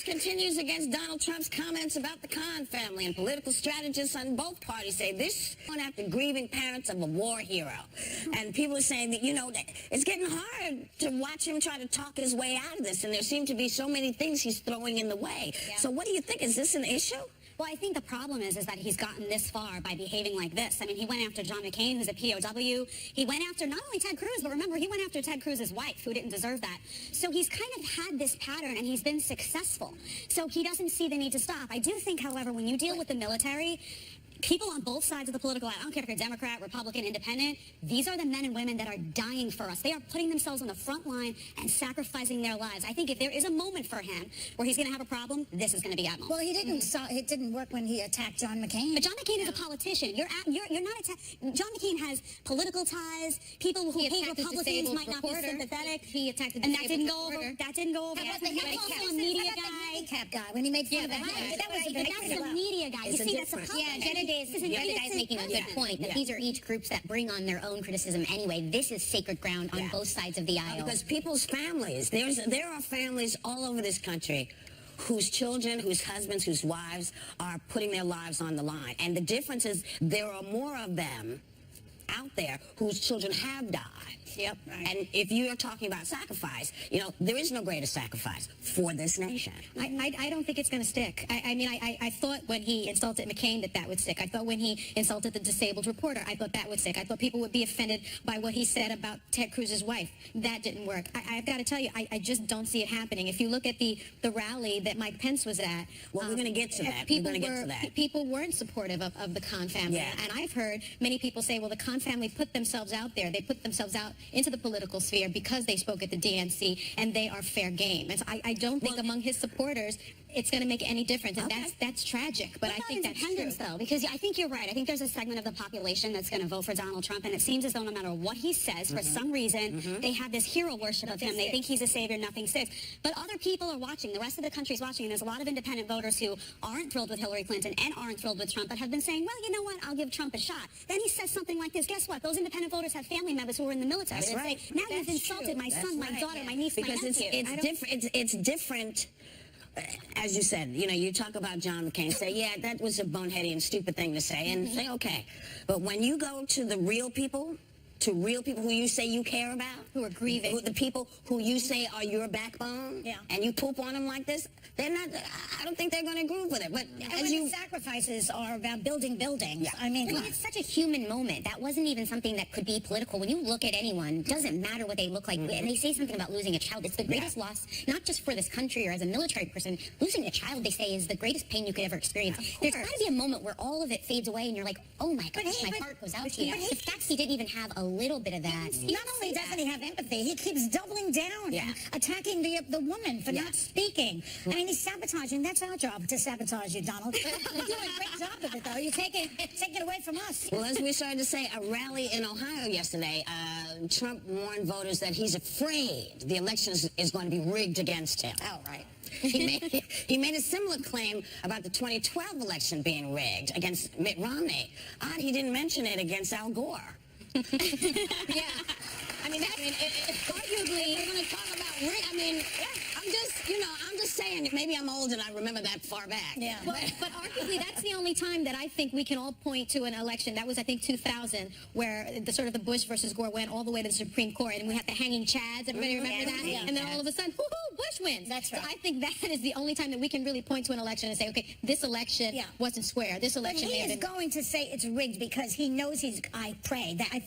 continues against Donald Trump's comments about the Khan family, and political strategists on both parties say this one after grieving parents of a war hero. And people are saying that, you know, that it's getting hard to watch him try to talk his way out of this, and there seem to be so many things he's throwing in the way. Yeah. So what do you think? Is this an issue? Well, I think the problem is that he's gotten this far by behaving like this. I mean, he went after John McCain, who's a POW. He went after not only Ted Cruz, but remember, he went after Ted Cruz's wife, who didn't deserve that. So he's kind of had this pattern, and he's been successful. So he doesn't see the need to stop. I do think, however, when you deal with the military, people on both sides of the political aisle, I don't care if you're Democrat, Republican, Independent, these are the men and women that are dying for us. They are putting themselves on the front line and sacrificing their lives. I think if there is a moment for him where he's going to have a problem, this is going to be that moment. Well, it didn't work when he attacked John McCain. But John McCain is a politician. You're not John McCain has political ties. People who hate Republicans might not be sympathetic. He attacked the and that didn't go over. That didn't go over. He was also a media guy. Handicap guy when he made fun of that. That's a media guy. You see, that's a problem. The other guy's making a good point, that these are each groups that bring on their own criticism anyway. This is sacred ground on both sides of the aisle. Because people's families, there are families all over this country whose children, whose husbands, whose wives are putting their lives on the line. And the difference is there are more of them out there whose children have died. Yep. Right. And if you're talking about sacrifice, you know, there is no greater sacrifice for this nation. I don't think it's going to stick. I thought when he insulted McCain that would stick. I thought when he insulted the disabled reporter, I thought that would stick. I thought people would be offended by what he said about Ted Cruz's wife. That didn't work. I've got to tell you, I just don't see it happening. If you look at the rally that Mike Pence was at, well, we're going to get to that. People weren't supportive of the Khan family. Yeah. And I've heard many people say, well, the Khan family put themselves out there. They put themselves out into the political sphere because they spoke at the DNC, and they are fair game. And so I don't think among his supporters it's going to make any difference, and that's tragic. But I think that's true, though, because I think you're right. I think there's a segment of the population that's going to vote for Donald Trump, and it seems as though no matter what he says, for some reason, they have this hero worship of him. They think he's a savior, nothing sticks. But other people are watching. The rest of the country's watching, and there's a lot of independent voters who aren't thrilled with Hillary Clinton and aren't thrilled with Trump, but have been saying, well, you know what, I'll give Trump a shot. Then he says something like this. Guess what? Those independent voters have family members who are in the military. That's right. Say, now you've insulted my son, my daughter, my niece, because my nephew. It's different. As you said, you know, you talk about John McCain, say, yeah, that was a boneheady and stupid thing to say, and say, okay. But when you go to the real people, who you say you care about, who are grieving, the people who you say are your backbone, and you poop on them like this, they're not. I don't think they're going to groove with it. But sacrifices are about buildings. Yeah. I mean, it's such a human moment. That wasn't even something that could be political. When you look at anyone, doesn't matter what they look like, and they say something about losing a child. It's the greatest loss, not just for this country or as a military person. Losing a child, they say, is the greatest pain you could ever experience. There's got to be a moment where all of it fades away, and you're like, oh my gosh, my heart goes out to you. The fact he didn't even have a little bit of that. Not only doesn't he have empathy, he keeps doubling down and attacking the woman for not speaking. I mean, he's sabotaging. That's our job, to sabotage you, Donald. You're doing a great job of it, though. You take it away from us. Well, as we started to say, a rally in Ohio yesterday, Trump warned voters that he's afraid the election is going to be rigged against him. Oh, right. He made a similar claim about the 2012 election being rigged against Mitt Romney. Odd he didn't mention it against Al Gore. Yeah. I mean, arguably, we're going to talk about Rick. I mean, I'm just saying, maybe I'm old and I remember that far back. Yeah. Well, but arguably, that's the only time that I think we can all point to an election. That was, I think, 2000, where the Bush versus Gore went all the way to the Supreme Court, and we had the hanging chads. Everybody remember that? Yeah. And then all of a sudden, woohoo, Bush wins. That's right. So I think that is the only time that we can really point to an election and say, okay, this election wasn't square. This election. But he is going to say it's rigged because he knows I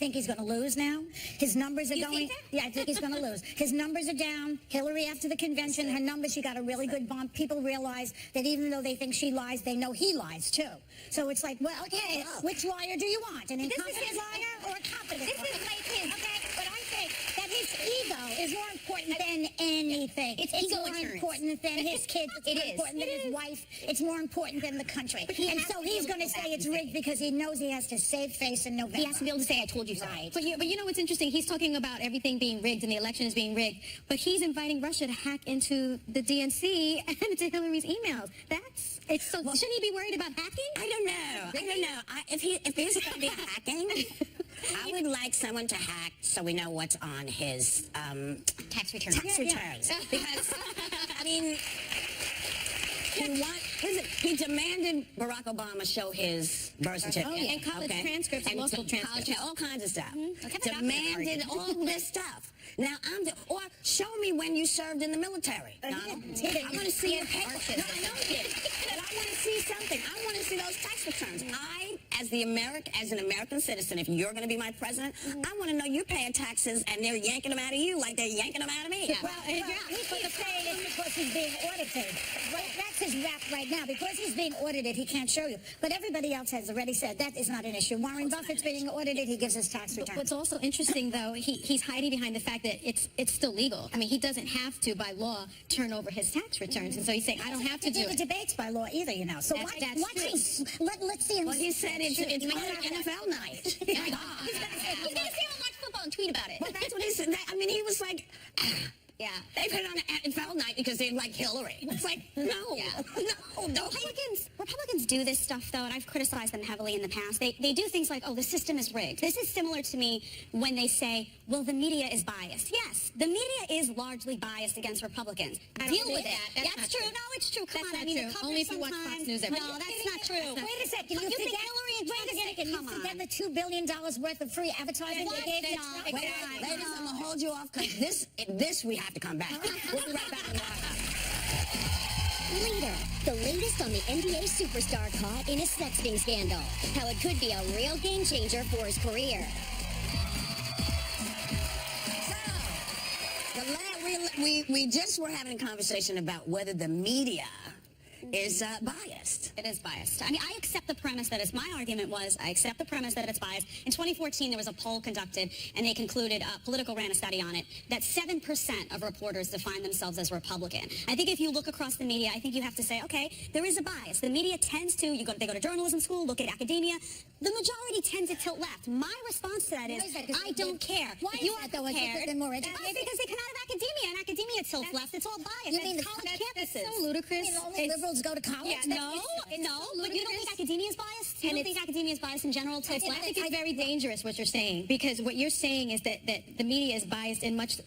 think he's going to lose now. His numbers are going. Yeah, I think he's going to lose. His numbers are down. Hillary, after the convention, her numbers, she got a really good bump. People realize that even though they think she lies, they know he lies too. So it's like, well, okay, which liar do you want? An incompetent liar or a competent liar? This is like his. Okay, but I think that his ego is more important than anything. It's more important than his kids. It's more important than his wife. It's more important than the country. And so he's going to say it's rigged because he knows he has to save face in November. He has to be able to say, I told you so. Right. But you know what's interesting? He's talking about everything being rigged and the election is being rigged, but he's inviting Russia to hack into the DNC and into Hillary's emails. Shouldn't he be worried about hacking? I don't know. If he's going to be hacking, I would like someone to hack so we know what's on his tax returns. Because, I mean, Listen, he demanded Barack Obama show his birth certificate. Oh, yeah. And college transcripts and law school transcripts. All kinds of stuff. Mm-hmm. Demanded all this stuff. Now, or show me when you served in the military. I want to see your paper. No, I know you did. But I want to see something. I want to see those tax returns. As an American citizen, if you're going to be my president, I want to know you're paying taxes and they're yanking them out of you like they're yanking them out of me. Yeah. Well, he keeps saying it's because he's being audited. Well, that's his rap right now. Because he's being audited, he can't show you. But everybody else has already said that is not an issue. Warren Buffett's being audited. He gives his tax return. What's also interesting, though, he's hiding behind the fact that it's still legal. I mean, he doesn't have to, by law, turn over his tax returns. And so he's saying, I don't have to do the it. debates by law either, you know. So let's see him. Well, he said it's NFL night. He's going to say I'll watch football and tweet about it. Well, that's what he said. I mean, he was like... Yeah. They put it on NFL night because they like Hillary. It's like, no. Republicans do this stuff, though, and I've criticized them heavily in the past. They do things like, oh, the system is rigged. This is similar to me when they say, well, the media is biased. Yes, the media is largely biased against Republicans. Deal with it. That's true. No, it's true. Come on. I mean, only if you watch Fox News every day. No, that's not true. Wait a second. You think Hillary and Trump you forget the $2 billion worth of free advertising they gave you? Ladies, I'm going to hold you off because this we have to come back. We'll be right back on the White House. Later, the latest on the NBA superstar caught in a sexting scandal. How it could be a real game changer for his career. So, we just were having a conversation about whether the media is biased. It is biased. I mean, I accept the premise that it's, my argument was, I accept the premise that it's biased. In 2014, there was a poll conducted, and they concluded, Politico ran a study on it, that 7% of reporters define themselves as Republican. I think if you look across the media, I think you have to say, okay, there is a bias. The media tends to, they go to journalism school, look at academia. The majority tend to tilt left. My response to that is, I don't care. Why is that, though? They're more educated? Because they come out of academia, and academia tilts left. It's all biased. You mean the college campuses. That's so ludicrous. You mean only liberals go to college? Yeah, no, but you don't think academia is biased? You don't think academia is biased in general tilts left? I think it's very dangerous what you're saying, because what you're saying is that the media is biased in much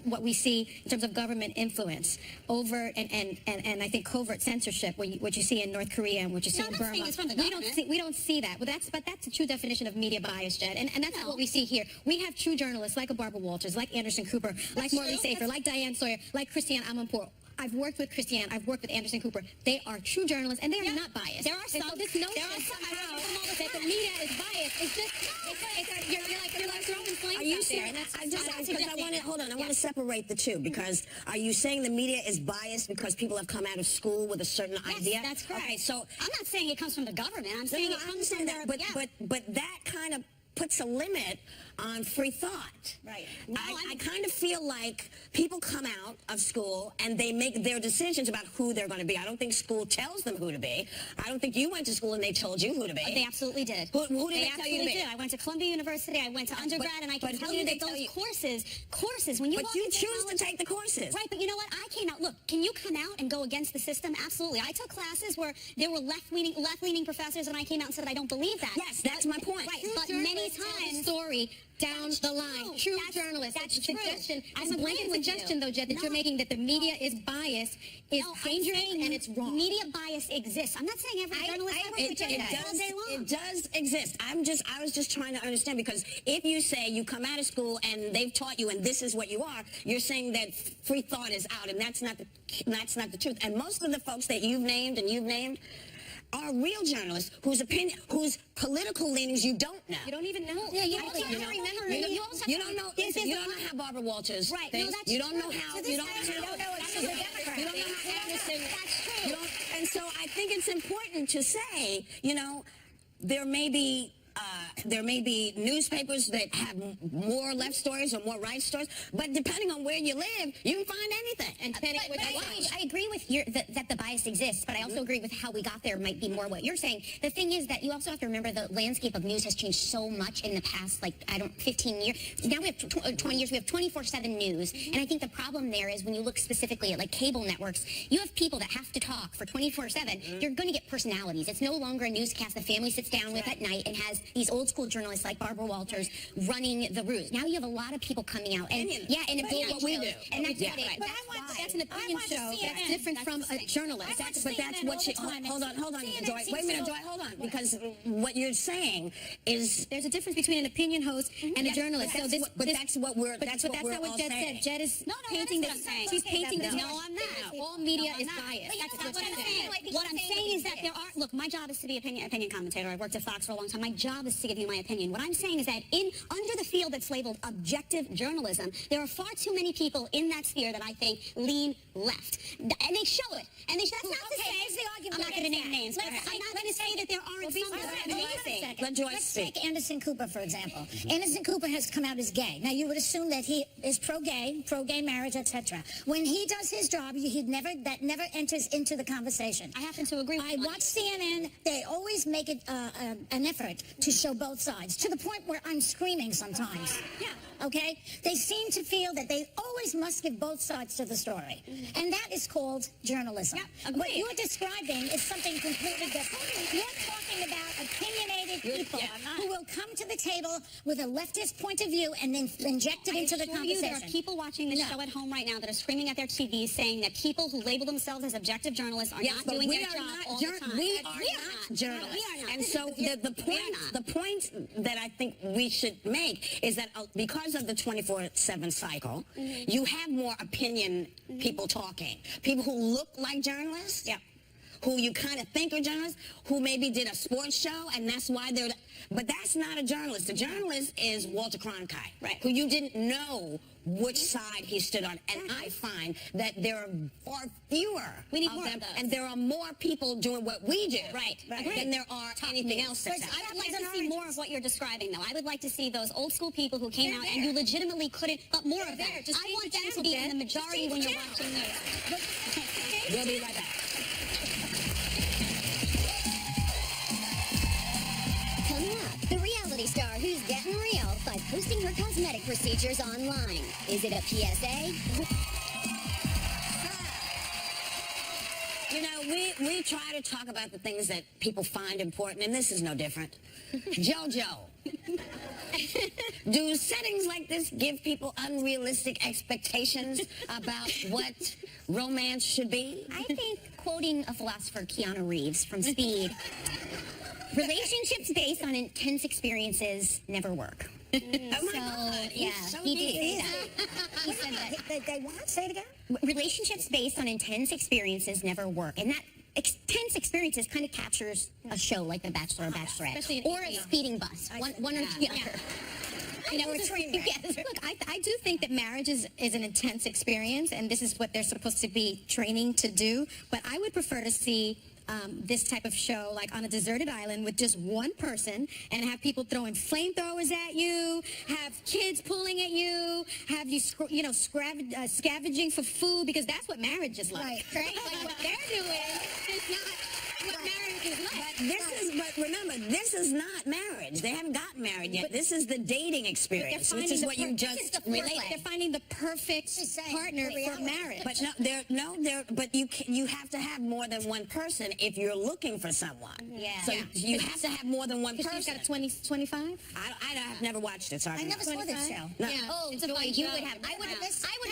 what we see in terms of government influence, overt and I think covert censorship, what you see in North Korea and what you see in Burma. It's from the government. We don't see that. But that's the true definition of media bias, Jed, and that's not what we see here. We have true journalists like a Barbara Walters, like Anderson Cooper, like Morley Safer, like Diane Sawyer, like Christiane Amanpour. I've worked with Christiane. I've worked with Anderson Cooper. They are true journalists, and they are not biased. There are some. So this notion somehow that the media is biased is just you're like throwing flames Are you out there. saying? I want to separate the two, because are you saying the media is biased because people have come out of school with a certain idea? Yes, that's correct. Okay, so I'm not saying it comes from the government. I'm saying it comes from that, but that kind of puts a limit on free thought. Right. I kind of feel like people come out of school and they make their decisions about who they're going to be. I don't think school tells them who to be. I don't think you went to school and they told you who to be. They absolutely did. Who did they tell you to be? Did. I went to Columbia University. I went to undergrad, and I can tell you that those courses, when you But you choose to take the courses. Right, but you know what? I came out. Look, can you come out and go against the system? Absolutely. I took classes where there were left-leaning professors, and I came out and said I don't believe that. Yes, that's my point. Right, but many times story down the line. True journalists. That's true. Suggestion. It's a blanket suggestion, though, Jed, that you're making that the media is biased is dangerous and it's wrong. Media bias exists. I'm not saying every journalist it does exist. I was just trying to understand, because if you say you come out of school and they've taught you and this is what you are, you're saying that free thought is out, and that's not the truth. And most of the folks that you've named are real journalists whose political leanings you don't know. You don't even know. Yeah, you don't know how Barbara Walters thinks. You don't know how. You don't know how Anderson. That's true. And so I think it's important to say, there may be newspapers that have more left stories or more right stories, but depending on where you live, you can find anything. And I agree with that the bias exists, but I also agree with how we got there might be more what you're saying. The thing is that you also have to remember the landscape of news has changed so much in the past, 15 years. Now we have 20 years, we have 24/7 news, and I think the problem there is when you look specifically at cable networks, you have people that have to talk for 24/7. You're going to get personalities. It's no longer a newscast the family sits down with at night and has these old school journalists like Barbara Walters running the roost. Now you have a lot of people coming out and and opinion what we do. and that's what But that's an opinion show. That's different from a journalist. But that's what she... Hold on, Joy. Wait a minute, Joy, hold on. Because what you're saying is... There's a difference between an opinion host and a journalist. That's what we're all Jed saying. said. Jed is No, painting that's this. what I'm saying. She's painting this. No, I'm not. All media is I'm not. biased. That's That's not what what I'm she's saying. saying. What I'm saying is that there are... Look, my job is to be opinion commentator. I worked at Fox for a long time. My job is to give you my opinion. What I'm saying is that under the field that's labeled objective journalism, there are far too many people in that sphere that I think lean left. And they show it. And that's not to say... I'm not going to name names. I'm not going to say that there aren't some that are amazing. Let Joy Let's speak. take Anderson Cooper, for example. Anderson Cooper has come out as gay. Now, you would assume that he is pro-gay marriage, etc. When he does his job, that never enters into the conversation. I happen to agree with I you. watch CNN. They always make it an effort to show both sides, to the point where I'm screaming sometimes. Yeah. Okay? They seem to feel that they always must give both sides to the story. And that is called journalism. Yeah, agreed. What you're describing is something completely different. You're talking about opinionated people who will come to the table with a leftist point of view and then inject it into the conversation. There are people watching this show at home right now that are screaming at their TVs saying that people who label themselves as objective journalists are not doing their job all the time. We are not journalists. We are not. And so the point that I think we should make is that because of the 24/7 cycle, you have more opinion people talking. People who look like journalists. Yeah. Who you kind of think are journalists, who maybe did a sports show, and that's why they're... But that's not a journalist. A journalist is Walter Cronkite, right? Who you didn't know which side he stood on. And I find that there are far fewer of them, and there are more people doing what we do, than there are anything else that's out. I would like to see more of what you're describing, though. I would like to see those old school people who came out and you legitimately couldn't, but more of them. I want them to be in the majority when you're watching this. We'll be right back. Coming up, the reality star who's getting real by posting her cosmetic procedures online. Is it a PSA? You know, we try to talk about the things that people find important, and this is no different. JoJo. Do settings like this give people unrealistic expectations about what romance should be? I think, quoting a philosopher, Keanu Reeves from Speed, relationships based on intense experiences never work. Oh my God, yeah, so he did say deep. that. He said that. They what? Say it again? Relationships based on intense experiences never work. And that intense experiences kind of captures a show like The Bachelor or Bachelorette. Or a speeding bus. One or the other. You know, it's Look, I do think that marriage is an intense experience, and this is what they're supposed to be training to do. But I would prefer to see this type of show like on a deserted island with just one person, and have people throwing flamethrowers at you, have kids pulling at you, have you scavenging for food, because that's what marriage is like. Right? Like what they're doing is not what marriage is like. But remember, this is not marriage. They haven't gotten married yet. This is the dating experience, which is what you just related. They're finding the perfect partner for marriage. But but you have to have more than one person if you're looking for someone. Yeah. So you have to have more than one person. She's got a 25? I've never watched it, so I never saw this show. No. Yeah. Oh, It's a Joy, funny you show. would have. I would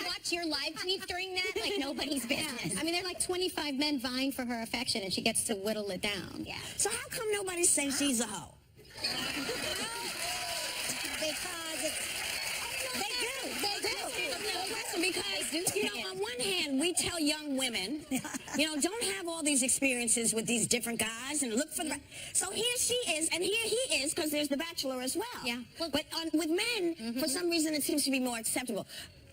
watch your live tweets during that like nobody's business. I mean, there are like 25 men vying for her affection, and she gets to whittle it down. Yeah. So how come nobody says she's a hoe? Because Because, on one hand, we tell young women, don't have all these experiences with these different guys and look for the... So here she is, and here he is, because there's The Bachelor as well. Yeah. But with men, for some reason, it seems to be more acceptable.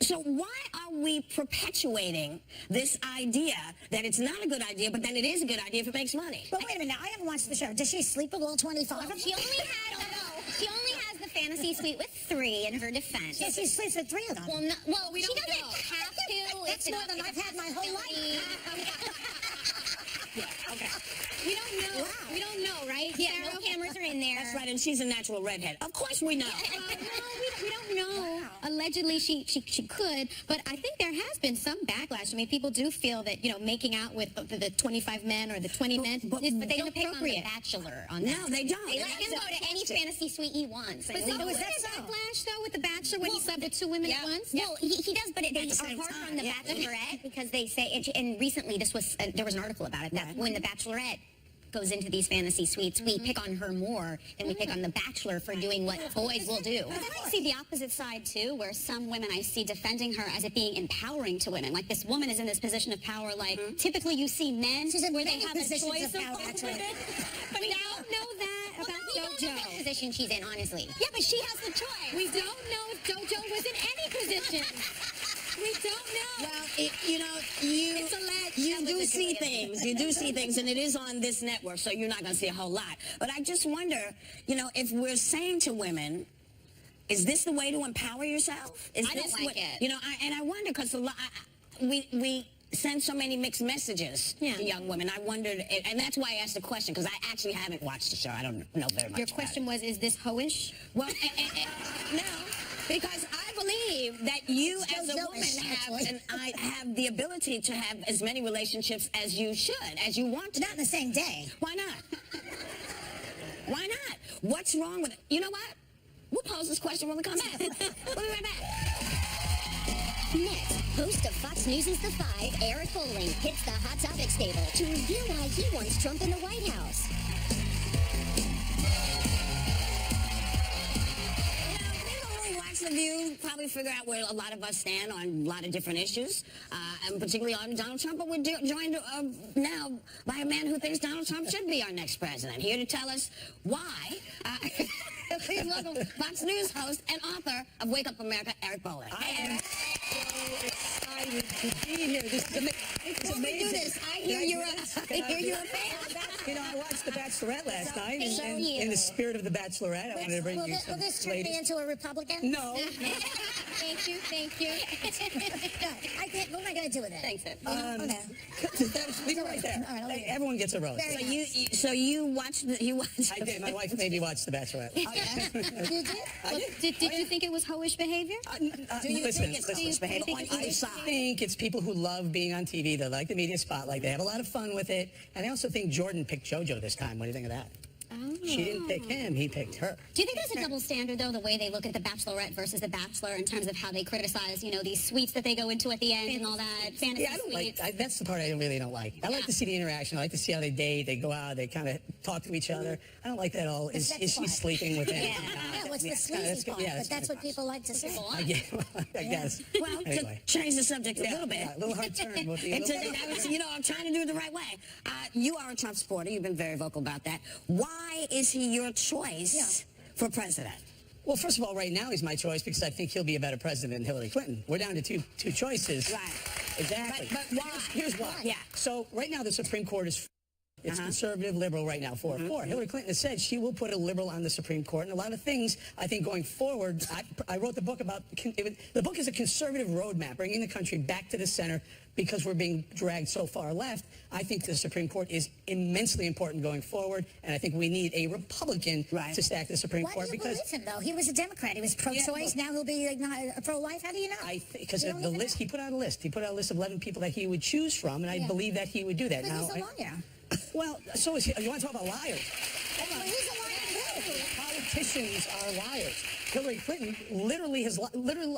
So why are we perpetuating this idea that it's not a good idea, but then it is a good idea if it makes money? But wait a minute, I haven't watched the show. Does she sleep with all 25 of them? She only has the fantasy suite with 3 in her defense. Yeah, she sleeps with 3 of them. Well, she doesn't have to. That's more than I've had my whole life. Okay. We don't know. Wow. We don't know, right? Yeah, no cameras are in there. That's right, and she's a natural redhead. Of course we know. No, we don't know. Wow. Allegedly, she could, but I think there has been some backlash. I mean, people do feel that, you know, making out with the 25 men or the 20 men But is they don't pick on the inappropriate. Bachelor on that. No, they don't. They let him go to any fantasy suite he wants. But And so we was don't- there backlash, though, with the Bachelor when he slept with 2 women at once? Well, he does, but they the are same harder time, on the yeah. Bachelorette because they say, and recently this was, there was an article about it, that when the Bachelorette goes into these fantasy suites, we pick on her more than we pick on the Bachelor for doing what boys will do. But then I see the opposite side, too, where some women I see defending her as it being empowering to women. Like, this woman is in this position of power. Like, typically you see men She's in where they many have a positions choice of power, of actually. women. But we don't know that Well, about we don't know what JoJo. position she's in, honestly. Yeah, but she has the choice. We don't know if JoJo was in any position. We don't know. Well, you know, you do see things. You do see things, and it is on this network, so you're not going to see a whole lot. But I just wonder, you know, if we're saying to women, is this the way to empower yourself? Is I don't this like what, it. You know, I wonder, because we send so many mixed messages to young women. I wondered, and that's why I asked the question, because I actually haven't watched the show. I don't know very much. Your question was, is this hoish? Well, no, because I believe that you as a woman have the ability to have as many relationships as you should, as you want to. Not in the same day. Why not? Why not? What's wrong with it? You know what? We'll pose this question when we come back. We'll be right back. Next, host of Fox News' The Five, Eric Bolling, hits the Hot Topics table to reveal why he wants Trump in the White House. Watch The View, probably figure out where a lot of us stand on a lot of different issues, and particularly on Donald Trump. But we're joined now by a man who thinks Donald Trump should be our next president. Here to tell us why. Please welcome Fox News host and author of Wake Up America, Eric Bolling. I am so excited to be here. This is Before we do amazing. this, I hear you're a fan. You know, I watched The Bachelorette last night, thank and you. in the spirit of The Bachelorette, I wanted to bring you Will some this turn me ladies. into a Republican? No. Thank you, thank you. No, I can't. What am I going to do with it? Thanks, it. Leave it right there. All right, I'll leave it. Everyone gets a rose. So you watched I did. My wife made me watch The Bachelorette. You did? I did. Did you think it was hoish behavior? Do you Listen, think it's listen. hoish behavior on I either side? think it's people who love being on TV. They like the media spotlight. They have a lot of fun with it. And I also think Jordan picked JoJo this time. What do you think of that? She didn't pick him. He picked her. Do you think there's a double standard, though, the way they look at The Bachelorette versus The Bachelor in terms of how they criticize, you know, these suites that they go into at the end and all that, fantasy Yeah, I don't suites? that's the part I really don't like. I like to see the interaction. I like to see how they date. They go out. They kind of talk to each other. I don't like that all. Is she sleeping with him? Yeah, what's the sleazy part? But that's what people like to say. I guess. Well, Anyway. to change the subject a little bit. Yeah, a little hard turn. We'll be a And little bit- you know, I'm trying to do it the right way. You are a Trump supporter. You've been very vocal about that. Why is he your choice for president? Well, first of all, right now he's my choice because I think he'll be a better president than Hillary Clinton. We're down to two choices. Right. Exactly. But why? Here's why. Yeah. So right now the Supreme Court is it's conservative, liberal right now, 4-4. Hillary Clinton has said she will put a liberal on the Supreme Court, and a lot of things, I think, going forward, I wrote the book about, the book is a conservative roadmap, bringing the country back to the center because we're being dragged so far left. I think the Supreme Court is immensely important going forward, and I think we need a Republican to stack the Supreme Why Court do you because... believe him, though? He was a Democrat. He was pro-choice. Now he'll be like, not pro-life. How do you know? Because You don't the even list, know. he put out a list. He put out a list of 11 people that he would choose from, and I believe that he would do that. But he's a lawyer. Well, so is he. You want to talk about liars? Well, he's a liar, too. Politicians are liars. Hillary Clinton literally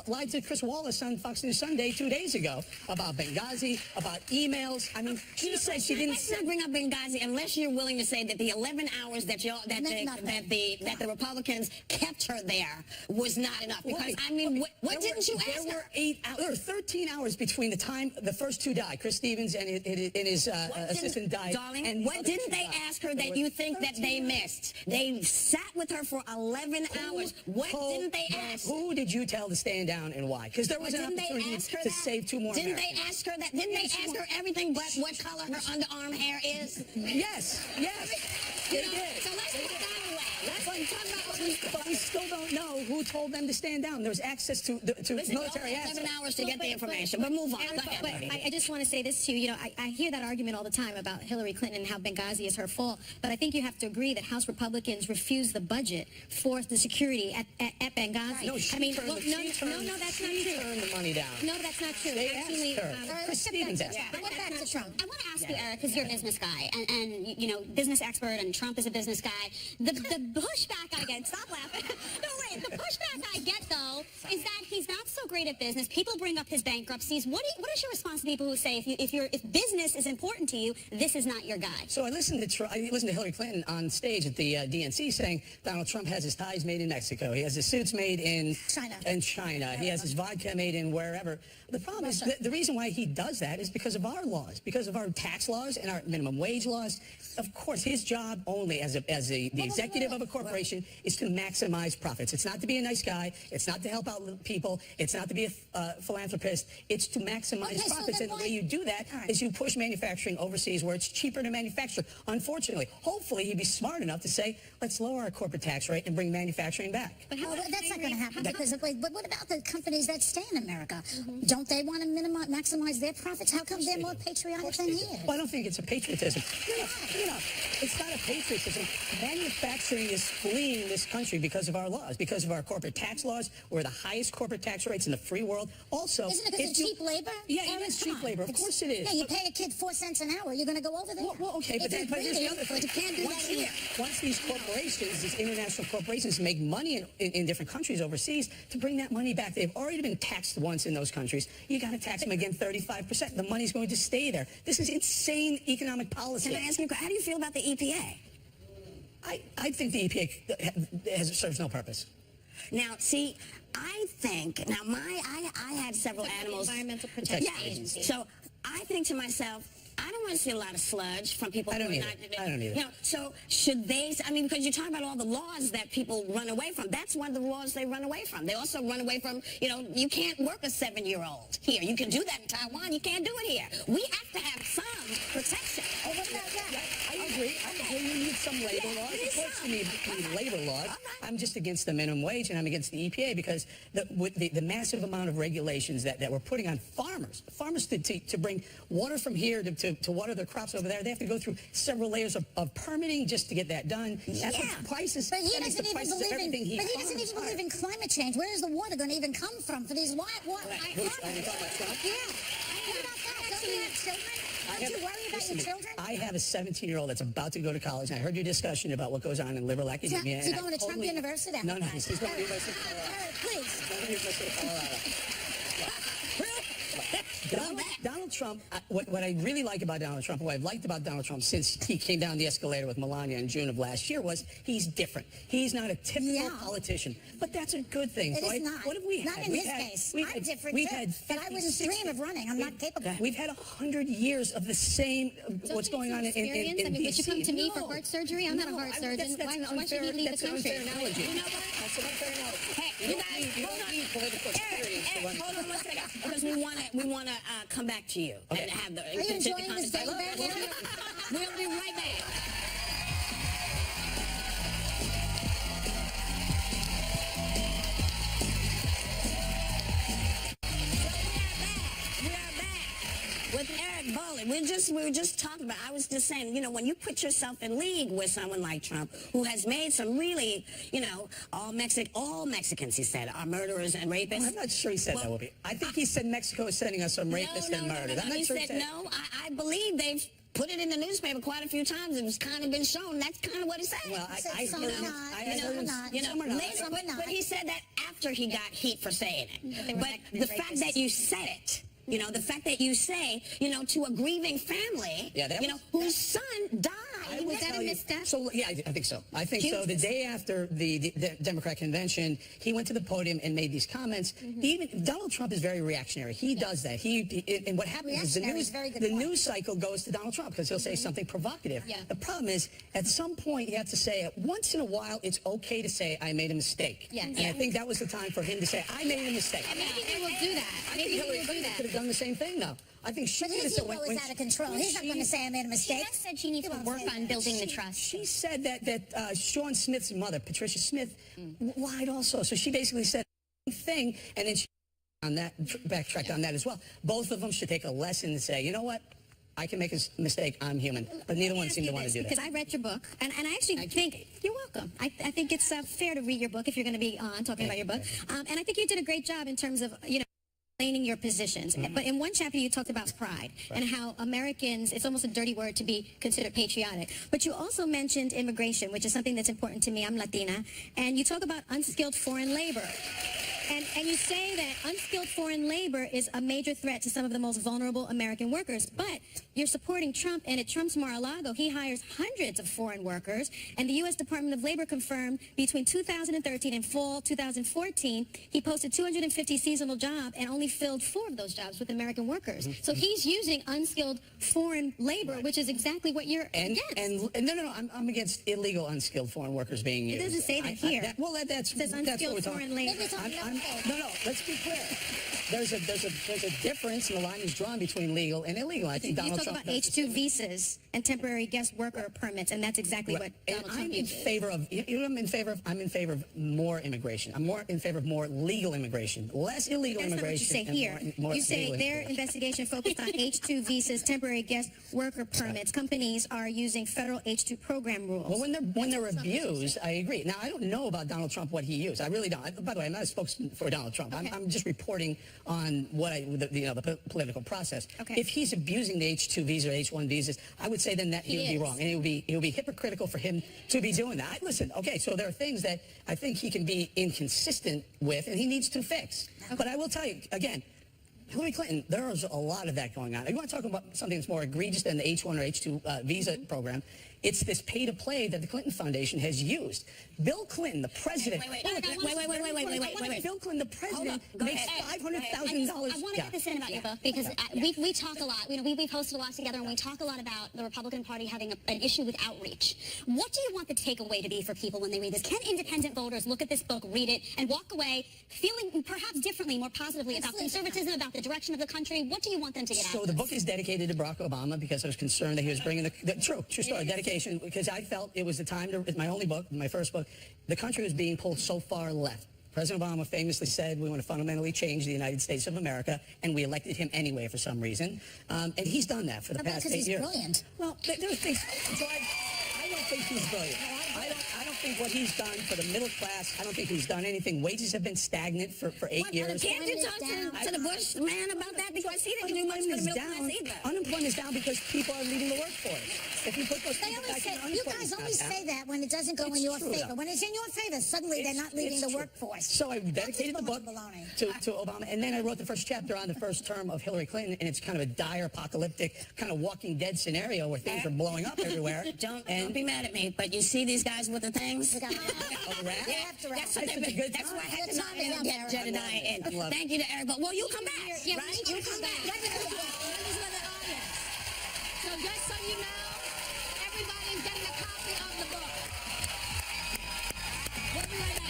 lied to Chris Wallace on Fox News Sunday 2 days ago about Benghazi, about emails. I mean, she said she didn't. Let's not bring up Benghazi unless you're willing to say that the 11 hours that the Republicans kept her there was not enough. Because Right. I mean, what didn't you ask There her? were 8 hours. There were 13 hours between the time the first two died. Chris Stevens and his assistant died. Darling, and what didn't they ask her that you think that they missed? They sat with her for 11 hours. What didn't they ask? Who did you tell to stand down and why? Because there was an opportunity to save 2 more Didn't Americans. they ask her that? Didn't they ask her everything but what color her underarm hair is? Yes, yes. They did. So let's put that away. That's what I'm talking about. But we still don't know who told them to stand down. There was access to military access. 7 hours to get the information, but move on. Go ahead, But Marty. I just want to say this to you. You know, I hear that argument all the time about Hillary Clinton and how Benghazi is her fault. But I think you have to agree that House Republicans refused the budget for the security at Benghazi. No, she I mean, turned well, the- she turned- no, that's not she true. turned the money down. No, that's not true. They asked her. Chris Stevens asked. But what back to Trump? I want to ask you, Eric, because you're a business guy and you know, business expert, and Trump is a business guy. The pushback I get, stop laughing. No, wait, the pushback I get, though, is that he's not so great at business. People bring up his bankruptcies. What is your response to people who say if business is important to you, this is not your guy? So I listened to Hillary Clinton on stage at the DNC saying Donald Trump has his ties made in Mexico. He has his suits made in China. He has his vodka made in wherever. The problem is the reason why he does that is because of our laws, because of our tax laws and our minimum wage laws. Of course, his job only as the executive of a corporation is to maximize profits. It's not to be a nice guy. It's not to help out people. It's not to be a philanthropist. It's to maximize profits. And the way you do that is you push manufacturing overseas where it's cheaper to manufacture. Unfortunately, hopefully he'd be smart enough to say, let's lower our corporate tax rate and bring manufacturing back. But that's not going to happen because but what about the companies that stay in America? Don't they want to maximize their profits? How come they're more patriotic than he is? Well, I don't think it's a patriotism. It's not a patriotism. Manufacturing is fleeing this country because of our laws, because of our corporate tax laws. We're the highest corporate tax rates in the free world. Also, isn't it because it's cheap labor? Yeah, it is cheap labor. Of course it is. Yeah, you pay a kid 4 cents an hour. You're going to go over there. Well, okay, but here's the other thing. You can't do that here. Once these corporations, these international corporations, make money in different countries overseas, to bring that money back, they've already been taxed once in those countries. You got to tax them again 35%. The money's going to stay there. This is insane economic policy. Can I ask you, how do you feel about the EPA? I think the EPA serves no purpose. Now, see, I think, now I had several animals. Environmental Protection Agency. So I think to myself, I don't want to see a lot of sludge from people. I don't who are either. not, I don't either. You know, so should they, I mean, because you talk about all the laws that people run away from. That's one of the laws they run away from. They also run away from, you can't work a 7-year-old here. You can do that in Taiwan. You can't do it here. We have to have some protection. Oh, what about that? I agree. You need some labor laws. Of course you need labor laws. I'm just against the minimum wage, and I'm against the EPA because with the massive amount of regulations that we're putting on farmers to bring water from here to water their crops over there, they have to go through several layers of permitting just to get that done. That's what prices. But he doesn't even believe believe in climate change. Where is the water going to even come from for these farmers? Yeah. What about that? Don't you have children? Don't you worry about your children? I have a 17-year-old that's about to go to college, and I heard your discussion about what goes on in liberal academia. Is he going to Trump University? No, he's going to University of Colorado. Please. He's going to University of Colorado. Donald Trump, what I really like about Donald Trump, what I've liked about Donald Trump since he came down the escalator with Melania in June of last year was he's different. He's not a typical politician, but that's a good thing. It is not. What have we had? Not in his case. I'm different we've too, had but I wouldn't dream of running. I'm not capable. We've had 100 years of the same, what's going on in I mean, would you come to me for heart surgery? I'm not a heart surgeon. Why should he leave the country? That's an unfair analogy. That's an unfair analogy. Hey, you guys, hold on one second, because we want to come back to you and have the. Are you enjoying this day, Barry? We'll be right back. With Eric Bolling, we were just talking about. I was just saying, when you put yourself in league with someone like Trump, who has made some really, all Mexicans, he said, are murderers and rapists. Well, I'm not sure he said that, Whoopi. I think he said Mexico is sending us some rapists and murderers. No, he said no. I believe they've put it in the newspaper quite a few times. It was kind of been shown. That's kind of what he said. Well, I heard but he said that after he got heat for saying it. But the fact that you said it. The fact that you say, to a grieving family, whose son died. I will tell you misstep? So yeah, I think so. I think so. The day after the Democrat convention, he went to the podium and made these comments. Even Donald Trump is very reactionary. He does that. And what happens is the news cycle goes to Donald Trump because he'll say something provocative. Yeah. The problem is, at some point, you have to say, once in a while, it's okay to say, I made a mistake. Yes. And I think that was the time for him to say, I made a mistake. And maybe he will do that. Maybe he will do that. Could have done the same thing, though. I think she But his ego is out of control. He's not going to say I made a mistake. She has said she needs to work on building the trust. She said that Sean Smith's mother, Patricia Smith, lied also. So she basically said the same thing, and then she backtracked on that as well. Both of them should take a lesson and say, you know what? I can make a mistake. I'm human. But neither one seemed to want to do that. Because I read your book, and I actually think you're welcome. I think it's fair to read your book if you're going to be on talking about your book. And I think you did a great job in terms of, explaining your positions. But in one chapter, you talked about pride and how Americans, it's almost a dirty word to be considered patriotic. But you also mentioned immigration, which is something that's important to me. I'm Latina. And you talk about unskilled foreign labor. And you say that unskilled foreign labor is a major threat to some of the most vulnerable American workers. But you're supporting Trump, and at Trump's Mar-a-Lago, he hires hundreds of foreign workers. And the U.S. Department of Labor confirmed between 2013 and fall 2014, he posted 250 seasonal jobs and only filled 4 of those jobs with American workers. So he's using unskilled foreign labor, which is exactly what you're against. No, I'm against illegal unskilled foreign workers being used. It doesn't say that here. That's it says unskilled foreign labor. No, let's be clear. There's a difference, and the line is drawn between legal and illegal. I think Donald Trump. You talk about H-2 visas and temporary guest worker permits, and that's exactly what Donald Trump I'm in favor of. I'm in favor of more immigration. I'm more in favor of more legal immigration, less illegal immigration. That's not what you say here. More you say their investigation focused on H-2 visas, temporary guest worker permits. Companies are using federal H-2 program rules. Well, when they're abused, I agree. Now, I don't know about Donald Trump what he used. I really don't. By the way, I'm not a spokesman for Donald Trump. Okay. I'm just reporting on what the political process. Okay. If he's abusing the H-2 visa or H-1 visas, I would say then that he would be wrong, and it would be hypocritical for him to be doing that. Listen, okay, so there are things that I think he can be inconsistent with, and he needs to fix. Okay. But I will tell you again. Hillary Clinton, there's a lot of that going on. If you want to talk about something that's more egregious than the H-1 or H-2 visa program, it's this pay-to-play that the Clinton Foundation has used. Bill Clinton, the president... Wait. Bill Clinton, the president, makes $500,000... I want to get this in about your book, because we talk a lot. We've hosted a lot together, and we talk a lot about the Republican Party having an issue with outreach. What do you want the takeaway to be for people when they read this? Can independent voters look at this book, read it, and walk away feeling perhaps differently, more positively about conservatism, about the direction of the country? What do you want them to get out of So the book is dedicated to Barack Obama because I was concerned that he was bringing the true story, dedication, because I felt it was the time to, it's my only book, my first book, the country was being pulled so far left. President Obama famously said we want to fundamentally change the United States of America, and we elected him anyway for some reason. And he's done that for the past 8 years. Because he's brilliant. Well, there are things, so I don't think he's brilliant. I don't think what he's done for the middle class, I don't think he's done anything. Wages have been stagnant for 8 years. Can't you talk to the Bush man about that? Because he didn't do much for the middle class either. Unemployment is down because people are leaving the workforce. If you put those people back in, You guys always say that when it doesn't go in your favor. When it's in your favor, suddenly they're not leaving the workforce. So I dedicated the book to Obama, and then I wrote the first chapter on the first term of Hillary Clinton, and it's kind of a dire, apocalyptic, kind of Walking Dead scenario where things are blowing up everywhere. Don't be mad at me, but you see these guys with the things? That's what they've been. That's why I had to get Jedediah in. Thank you to Eric. But will you come back? Right? You come back. So just so you know, everybody's getting a copy of the book. We'll be right back.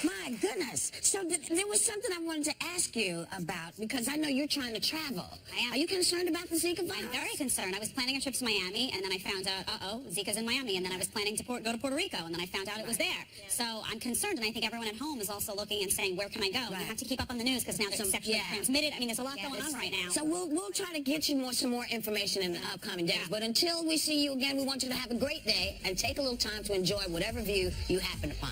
My goodness. So there was something I wanted to ask you about, because I know you're trying to travel. I am. Are you concerned about the Zika virus? I'm very concerned. I was planning a trip to Miami, and then I found out, Zika's in Miami, and then I was planning to go to Puerto Rico, and then I found out it was there. So I'm concerned, and I think everyone at home is also looking and saying, where can I go? And you have to keep up on the news, because now it's sexually transmitted. I mean, there's a lot going on right now. So we'll try to get you some more information in the upcoming days. But until we see you again, we want you to have a great day and take a little time to enjoy whatever view you happen upon.